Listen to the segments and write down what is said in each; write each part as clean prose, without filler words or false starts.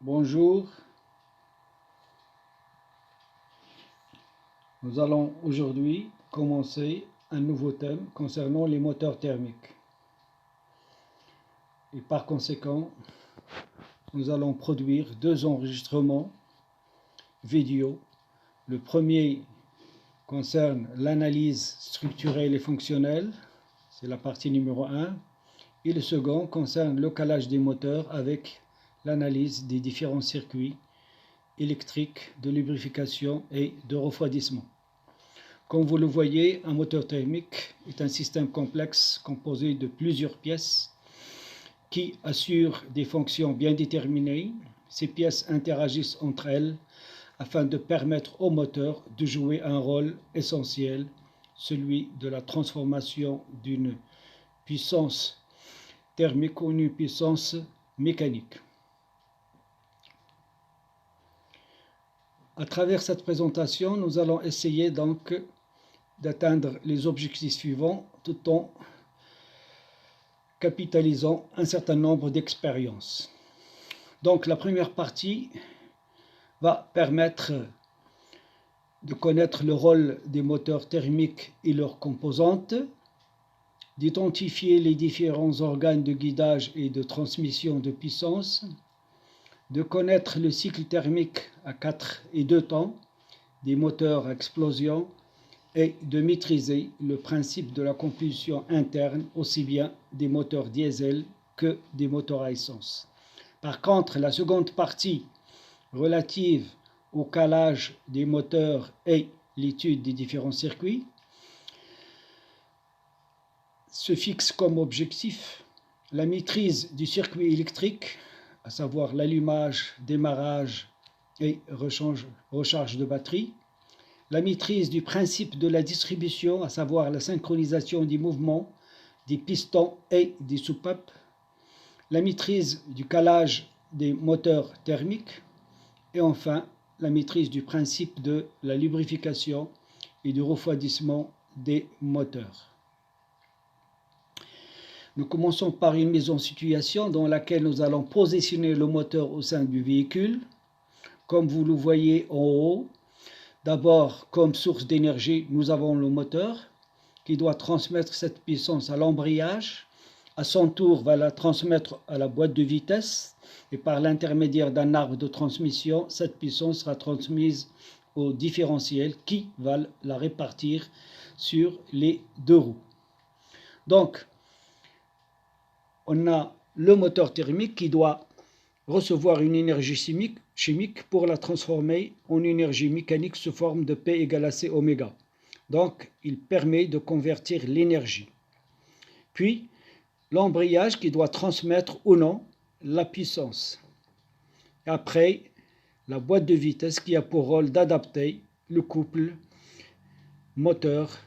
Bonjour, nous allons aujourd'hui commencer un nouveau thème concernant les moteurs thermiques. Et par conséquent, nous allons produire deux enregistrements vidéo. Le premier concerne l'analyse structurelle et fonctionnelle, c'est la partie numéro 1, et le second concerne le calage des moteurs avec l'analyse des différents circuits électriques de lubrification et de refroidissement. Comme vous le voyez, un moteur thermique est un système complexe composé de plusieurs pièces qui assurent des fonctions bien déterminées. Ces pièces interagissent entre elles afin de permettre au moteur de jouer un rôle essentiel, celui de la transformation d'une puissance thermique en une puissance mécanique. À travers cette présentation, nous allons essayer donc d'atteindre les objectifs suivants tout en capitalisant un certain nombre d'expériences. Donc la première partie va permettre de connaître le rôle des moteurs thermiques et leurs composantes, d'identifier les différents organes de guidage et de transmission de puissance, de connaître le cycle thermique à 4 et 2 temps des moteurs à explosion et de maîtriser le principe de la combustion interne aussi bien des moteurs diesel que des moteurs à essence. Par contre, la seconde partie relative au calage des moteurs et l'étude des différents circuits se fixe comme objectif la maîtrise du circuit électrique, à savoir l'allumage, démarrage et recharge de batterie, la maîtrise du principe de la distribution, à savoir la synchronisation des mouvements des pistons et des soupapes, la maîtrise du calage des moteurs thermiques et enfin la maîtrise du principe de la lubrification et du refroidissement des moteurs. Nous commençons par une mise en situation dans laquelle nous allons positionner le moteur au sein du véhicule. Comme vous le voyez en haut, d'abord, comme source d'énergie, nous avons le moteur qui doit transmettre cette puissance à l'embrayage. À son tour, va la transmettre à la boîte de vitesse et par l'intermédiaire d'un arbre de transmission, cette puissance sera transmise au différentiel qui va la répartir sur les deux roues. Donc, on a le moteur thermique qui doit recevoir une énergie chimique pour la transformer en énergie mécanique sous forme de P égale à C oméga. Donc, il permet de convertir l'énergie. Puis, l'embrayage qui doit transmettre ou non la puissance. Après, la boîte de vitesse qui a pour rôle d'adapter le couple moteur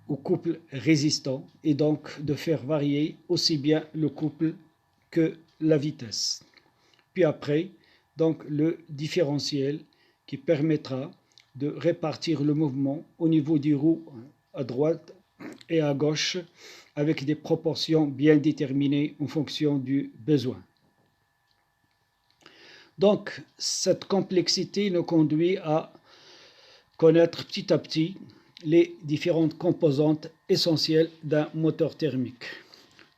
au couple résistant et donc de faire varier aussi bien le couple que la vitesse. Puis après, donc le différentiel qui permettra de répartir le mouvement au niveau des roues à droite et à gauche avec des proportions bien déterminées en fonction du besoin. Donc, cette complexité nous conduit à connaître petit à petit les différentes composantes essentielles d'un moteur thermique.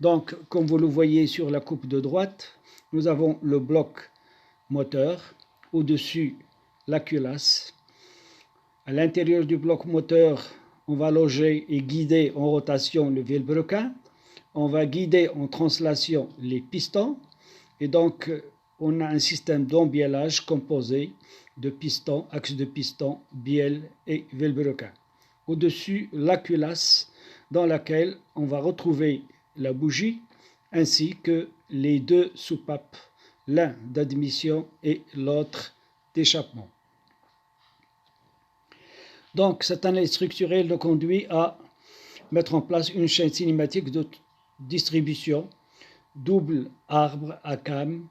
Donc, comme vous le voyez sur la coupe de droite, nous avons le bloc moteur, au-dessus la culasse. À l'intérieur du bloc moteur, on va loger et guider en rotation le vilebrequin. On va guider en translation les pistons. Et donc, on a un système d'embiellage composé de pistons, axes de pistons, bielle et vilebrequin. Au-dessus, la culasse dans laquelle on va retrouver la bougie ainsi que les deux soupapes, l'un d'admission et l'autre d'échappement. Donc, cette analyse structurelle nous conduit à mettre en place une chaîne cinématique de distribution double arbre à cam.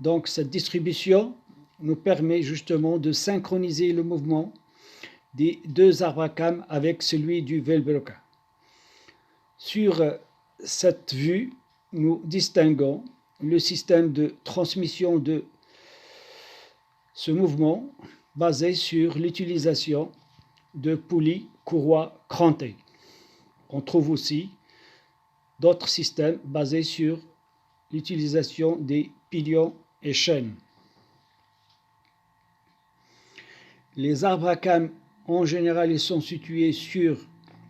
Donc, cette distribution nous permet justement de synchroniser le mouvement des deux arbres à cam avec celui du vilebrequin. Sur cette vue, nous distinguons le système de transmission de ce mouvement basé sur l'utilisation de poulies courroies crantées. On trouve aussi d'autres systèmes basés sur l'utilisation des pilions et chaînes. Les arbres à cames, en général, ils sont situés sur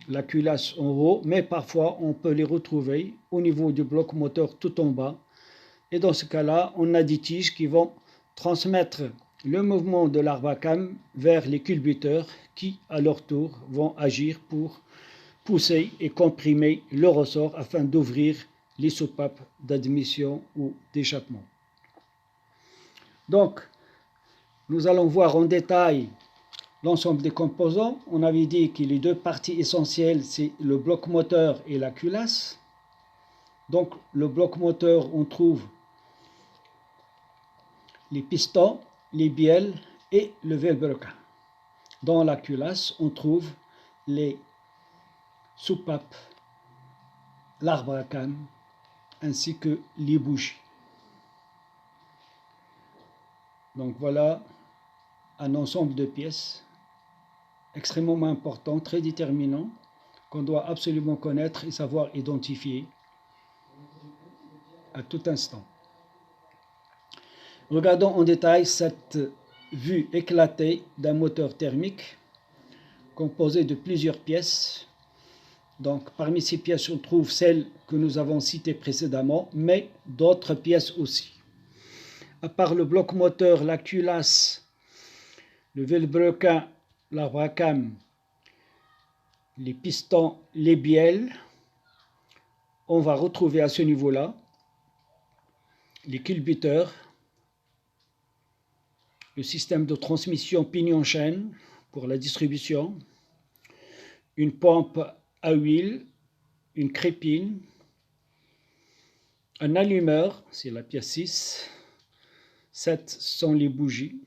la culasse en haut, mais parfois on peut les retrouver au niveau du bloc moteur tout en bas. Et dans ce cas-là, on a des tiges qui vont transmettre le mouvement de l'arbre à cames vers les culbuteurs qui, à leur tour, vont agir pour pousser et comprimer le ressort afin d'ouvrir les soupapes d'admission ou d'échappement. Donc, nous allons voir en détail l'ensemble des composants. On avait dit que les deux parties essentielles, c'est le bloc moteur et la culasse. Donc, le bloc moteur, on trouve les pistons, les bielles et le velbrequin. Dans la culasse, on trouve les soupapes, l'arbre à cames, ainsi que les bougies. Donc voilà un ensemble de pièces extrêmement important, très déterminant, qu'on doit absolument connaître et savoir identifier à tout instant. Regardons en détail cette vue éclatée d'un moteur thermique composé de plusieurs pièces. Donc parmi ces pièces, on trouve celles que nous avons citées précédemment, mais d'autres pièces aussi. À part le bloc moteur, la culasse, le velbrequin, l'arbre à cames, les pistons, les bielles, on va retrouver à ce niveau-là les culbuteurs, le système de transmission pignon-chaîne pour la distribution, une pompe à huile, une crépine, un allumeur, c'est la pièce 6, 7 sont les bougies,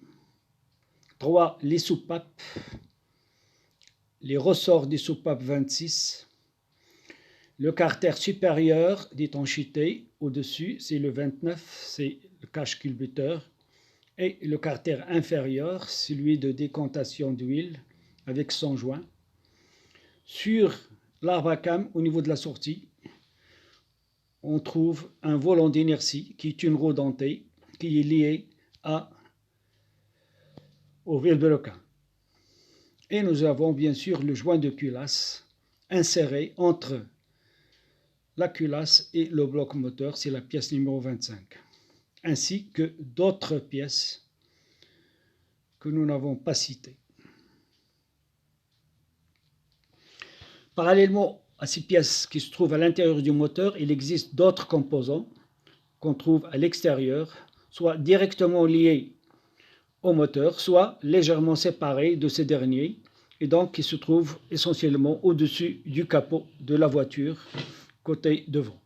3 les soupapes, les ressorts des soupapes 26, le carter supérieur d'étanchéité au-dessus, c'est le 29, c'est le cache-culbuteur, et le carter inférieur, celui de décantation d'huile avec son joint. Sur l'arbre à cames, au niveau de la sortie, on trouve un volant d'inertie qui est une roue dentée qui est liée au velbrequin. Et nous avons bien sûr le joint de culasse inséré entre la culasse et le bloc moteur, c'est la pièce numéro 25, ainsi que d'autres pièces que nous n'avons pas citées. Parallèlement à ces pièces qui se trouvent à l'intérieur du moteur, il existe d'autres composants qu'on trouve à l'extérieur, soit directement liés au moteur, soit légèrement séparés de ces derniers, et donc qui se trouvent essentiellement au-dessus du capot de la voiture, côté devant.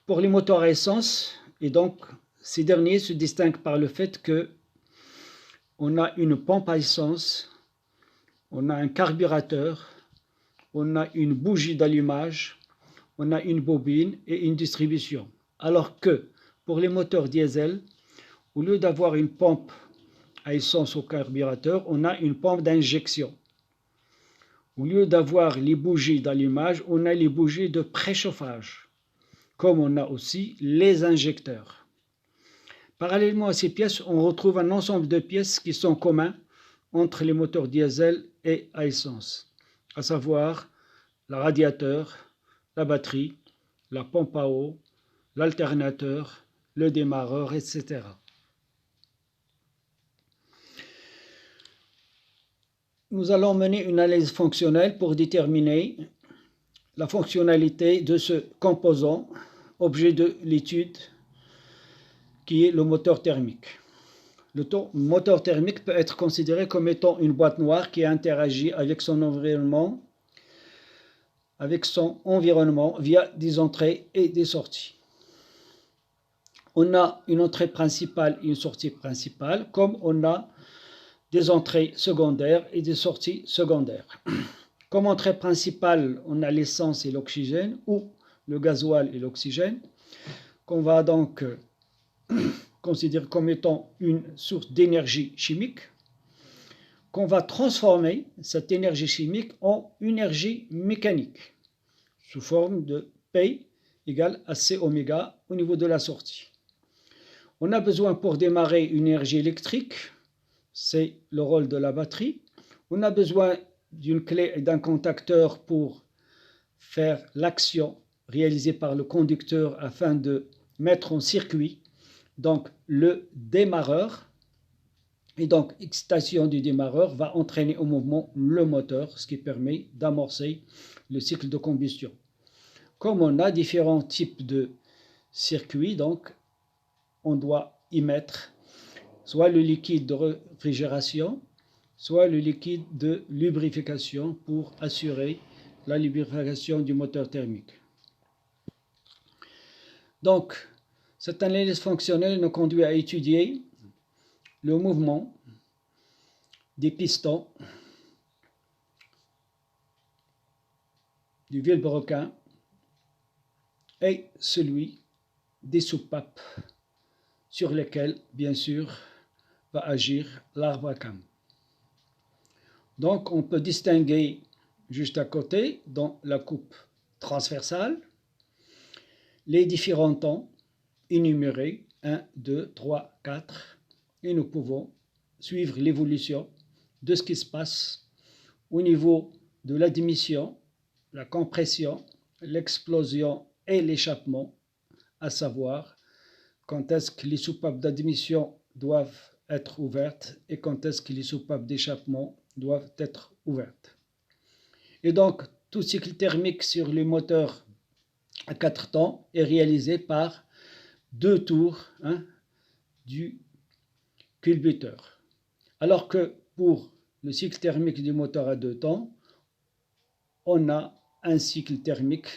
Pour les moteurs à essence, et donc ces derniers se distinguent par le fait que on a une pompe à essence, on a un carburateur, on a une bougie d'allumage, on a une bobine et une distribution. Alors que pour les moteurs diesel, au lieu d'avoir une pompe à essence au carburateur, on a une pompe d'injection. Au lieu d'avoir les bougies d'allumage, on a les bougies de préchauffage, comme on a aussi les injecteurs. Parallèlement à ces pièces, on retrouve un ensemble de pièces qui sont communs entre les moteurs diesel et à essence, à savoir le radiateur, la batterie, la pompe à eau, l'alternateur, le démarreur, etc. Nous allons mener une analyse fonctionnelle pour déterminer la fonctionnalité de ce composant, objet de l'étude, qui est le moteur thermique. Le moteur thermique peut être considéré comme étant une boîte noire qui interagit avec son environnement via des entrées et des sorties. On a une entrée principale et une sortie principale, comme on a des entrées secondaires et des sorties secondaires. Comme entrée principale, on a l'essence et l'oxygène, ou le gasoil et l'oxygène, qu'on va donc considérée comme étant une source d'énergie chimique, qu'on va transformer cette énergie chimique en énergie mécanique sous forme de P égale à C oméga au niveau de la sortie. On a besoin pour démarrer une énergie électrique, c'est le rôle de la batterie. On a besoin d'une clé et d'un contacteur pour faire l'action réalisée par le conducteur afin de mettre en circuit donc le démarreur. Et donc, excitation du démarreur va entraîner au mouvement le moteur, ce qui permet d'amorcer le cycle de combustion. Comme on a différents types de circuits, donc, on doit y mettre soit le liquide de réfrigération, soit le liquide de lubrification pour assurer la lubrification du moteur thermique. Donc, cette analyse fonctionnelle nous conduit à étudier le mouvement des pistons du vilebrequin et celui des soupapes sur lesquelles, bien sûr, va agir l'arbre à cames. Donc, on peut distinguer juste à côté, dans la coupe transversale, les différents temps énumérés, 1, 2, 3, 4, et nous pouvons suivre l'évolution de ce qui se passe au niveau de l'admission, la compression, l'explosion et l'échappement, à savoir quand est-ce que les soupapes d'admission doivent être ouvertes et quand est-ce que les soupapes d'échappement doivent être ouvertes. Et donc, tout cycle thermique sur les moteurs à 4 temps est réalisé par 2 tours du culbuteur. Alors que pour le cycle thermique du moteur à 2 temps, on a un cycle thermique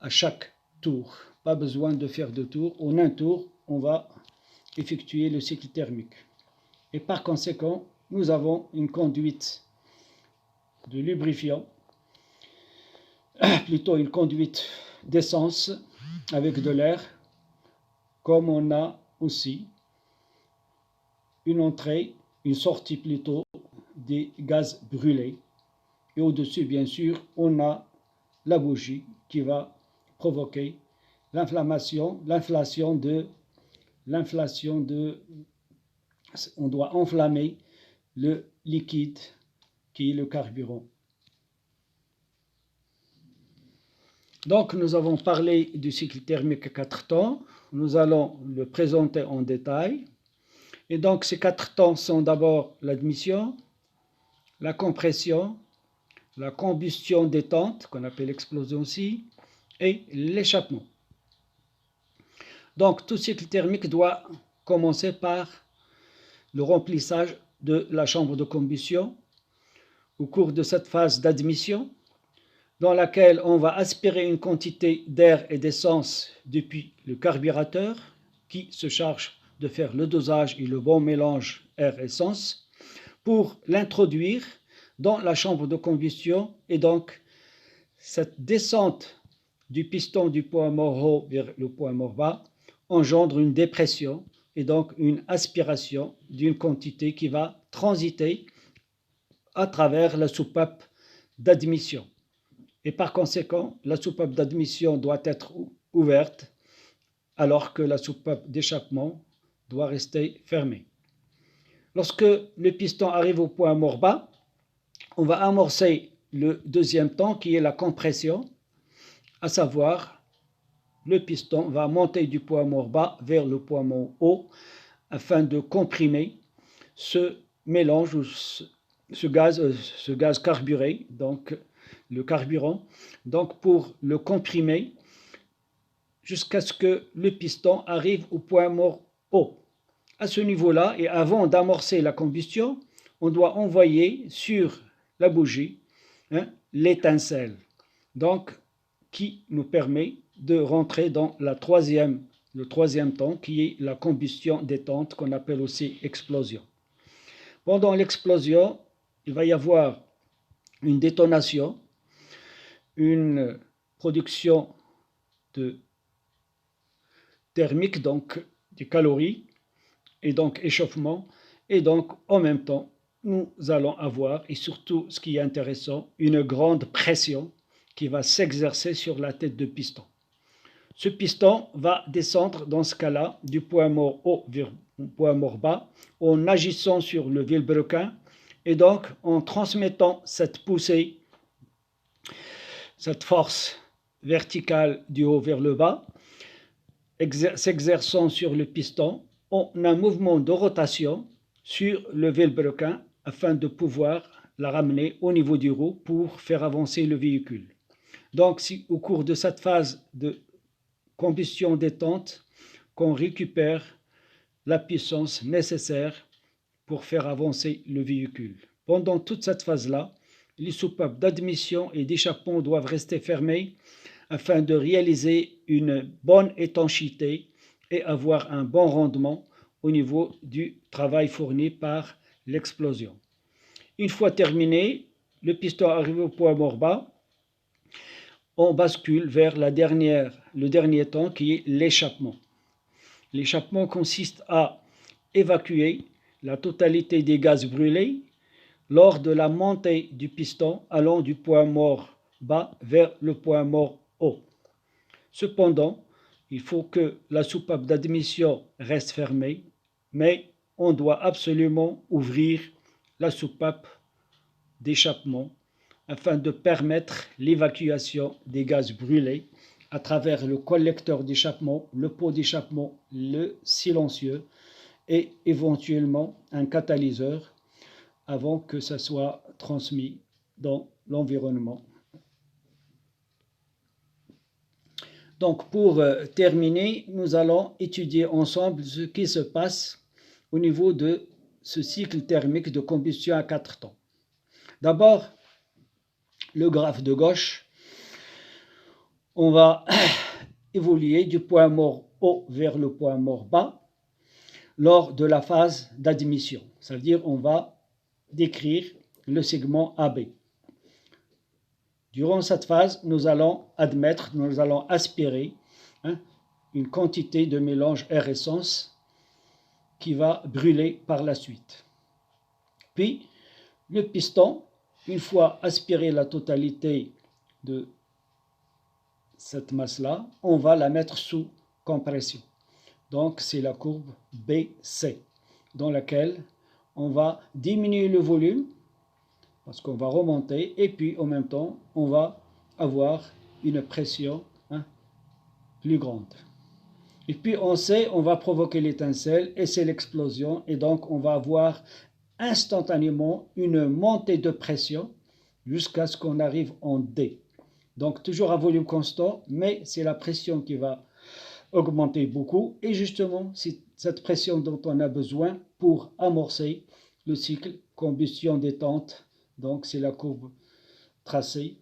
à chaque tour. Pas besoin de faire 2 tours. En un tour, on va effectuer le cycle thermique. Et par conséquent, nous avons une conduite de lubrifiant, plutôt une conduite d'essence avec de l'air, comme on a aussi une entrée, une sortie plutôt des gaz brûlés. Et au-dessus, bien sûr, on a la bougie qui va provoquer l'inflation on doit enflammer le liquide qui est le carburant. Donc, nous avons parlé du cycle thermique à 4 temps. Nous allons le présenter en détail. Et donc, ces 4 temps sont d'abord l'admission, la compression, la combustion détente, qu'on appelle explosion aussi, et l'échappement. Donc, tout cycle thermique doit commencer par le remplissage de la chambre de combustion au cours de cette phase d'admission, dans laquelle on va aspirer une quantité d'air et d'essence depuis le carburateur, qui se charge de faire le dosage et le bon mélange air-essence, pour l'introduire dans la chambre de combustion. Et donc, cette descente du piston du point mort haut vers le point mort bas engendre une dépression et donc une aspiration d'une quantité qui va transiter à travers la soupape d'admission. Et par conséquent, la soupape d'admission doit être ouverte alors que la soupape d'échappement doit rester fermée. Lorsque le piston arrive au point mort bas, on va amorcer le deuxième temps qui est la compression, à savoir le piston va monter du point mort bas vers le point mort haut afin de comprimer ce mélange, ce gaz carburé, donc le carburant, donc pour le comprimer jusqu'à ce que le piston arrive au point mort haut. À ce niveau-là, et avant d'amorcer la combustion, on doit envoyer sur la bougie l'étincelle, donc qui nous permet de rentrer dans le troisième temps, qui est la combustion détente, qu'on appelle aussi explosion. Pendant l'explosion, il va y avoir une détonation, une production thermique, donc des calories et donc échauffement, et donc en même temps nous allons avoir, et surtout ce qui est intéressant, une grande pression qui va s'exercer sur la tête de piston. Ce piston va descendre dans ce cas-là du point mort haut vers le point mort bas en agissant sur le vilebrequin et donc en transmettant cette poussée, cette force verticale du haut vers le bas, s'exerçant sur le piston en un mouvement de rotation sur le vilebrequin afin de pouvoir la ramener au niveau du roue pour faire avancer le véhicule. Donc, si au cours de cette phase de combustion détente, qu'on récupère la puissance nécessaire pour faire avancer le véhicule. Pendant toute cette phase-là, les soupapes d'admission et d'échappement doivent rester fermées afin de réaliser une bonne étanchéité et avoir un bon rendement au niveau du travail fourni par l'explosion. Une fois terminé, le piston arrivé au point mort bas, on bascule vers le dernier temps qui est l'échappement. L'échappement consiste à évacuer la totalité des gaz brûlés lors de la montée du piston allant du point mort bas vers le point mort haut. Cependant, il faut que la soupape d'admission reste fermée, mais on doit absolument ouvrir la soupape d'échappement afin de permettre l'évacuation des gaz brûlés à travers le collecteur d'échappement, le pot d'échappement, le silencieux et éventuellement un catalyseur avant que ça soit transmis dans l'environnement. Donc pour terminer, nous allons étudier ensemble ce qui se passe au niveau de ce cycle thermique de combustion à 4 temps. D'abord, le graphe de gauche, on va évoluer du point mort haut vers le point mort bas lors de la phase d'admission. Ça veut dire on va décrire le segment AB. Durant cette phase, nous allons admettre, nous allons aspirer une quantité de mélange air essence qui va brûler par la suite. Puis, le piston, une fois aspiré la totalité de cette masse-là, on va la mettre sous compression. Donc, c'est la courbe BC, dans laquelle on va diminuer le volume, parce qu'on va remonter, et puis en même temps, on va avoir une pression plus grande. Et puis on sait, on va provoquer l'étincelle, et c'est l'explosion, et donc on va avoir instantanément une montée de pression jusqu'à ce qu'on arrive en D. Donc toujours à volume constant, mais c'est la pression qui va augmenter beaucoup, et justement c'est cette pression dont on a besoin pour amorcer le cycle combustion-détente. Donc c'est la courbe tracée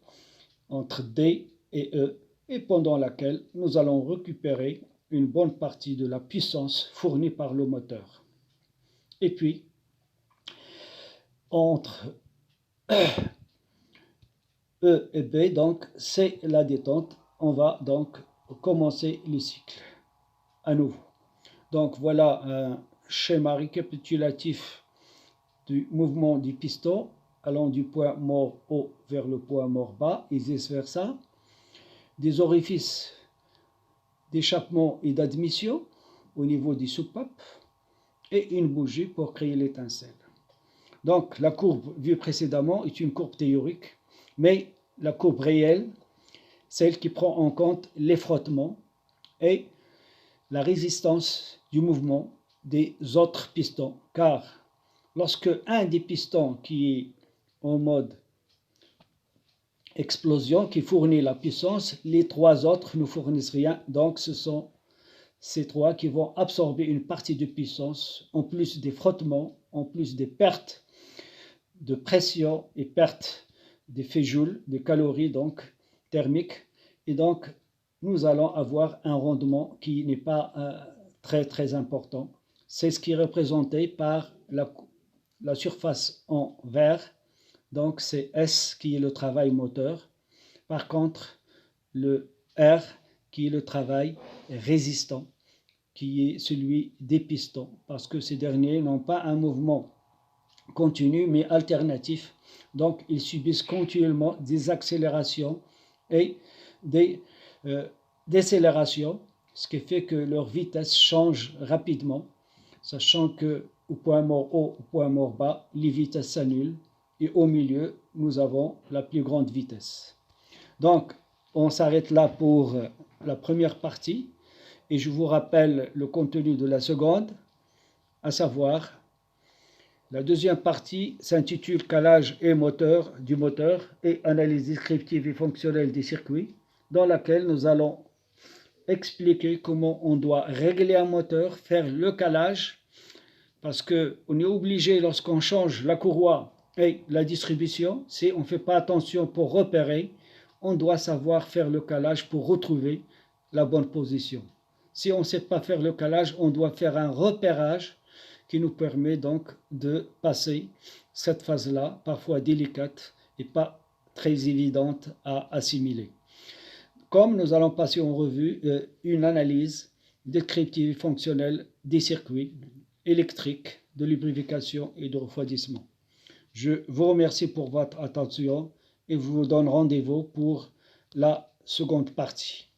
entre D et E, et pendant laquelle nous allons récupérer une bonne partie de la puissance fournie par le moteur. Et puis, entre E et B, donc c'est la détente. On va donc commencer le cycle à nouveau. Donc voilà un schéma récapitulatif du mouvement du piston allant du point mort haut vers le point mort bas et vice-versa. Des orifices d'échappement et d'admission au niveau des soupapes et une bougie pour créer l'étincelle. Donc la courbe vue précédemment est une courbe théorique, mais la courbe réelle, celle qui prend en compte les frottements et la résistance du mouvement des autres pistons, car lorsque un des pistons qui est en mode explosion, qui fournit la puissance, les trois autres ne fournissent rien, donc ce sont ces trois qui vont absorber une partie de puissance, en plus des frottements, en plus des pertes de pression et pertes d'effet Joule, de calories donc thermiques, et donc nous allons avoir un rendement qui n'est pas très important. C'est ce qui est représenté par la surface en vert, donc c'est S qui est le travail moteur. Par contre, le R qui est le travail résistant. qui est celui des pistons, parce que ces derniers n'ont pas un mouvement continu mais alternatif. Donc ils subissent continuellement des accélérations et des décélérations, ce qui fait que leur vitesse change rapidement, sachant que au point mort haut, au point mort bas, les vitesses s'annulent et au milieu, nous avons la plus grande vitesse. Donc, on s'arrête là pour la première partie et je vous rappelle le contenu de la seconde, à savoir la deuxième partie s'intitule Calage et moteur du moteur et analyse descriptive et fonctionnelle des circuits, dans laquelle nous allons expliquer comment on doit régler un moteur, faire le calage, parce qu'on est obligé lorsqu'on change la courroie et la distribution, si on ne fait pas attention pour repérer, on doit savoir faire le calage pour retrouver la bonne position. Si on ne sait pas faire le calage, on doit faire un repérage qui nous permet donc de passer cette phase-là, parfois délicate et pas très évidente à assimiler. Comme nous allons passer en revue une analyse descriptive et fonctionnelle des circuits électriques de lubrification et de refroidissement. Je vous remercie pour votre attention et vous donne rendez-vous pour la seconde partie.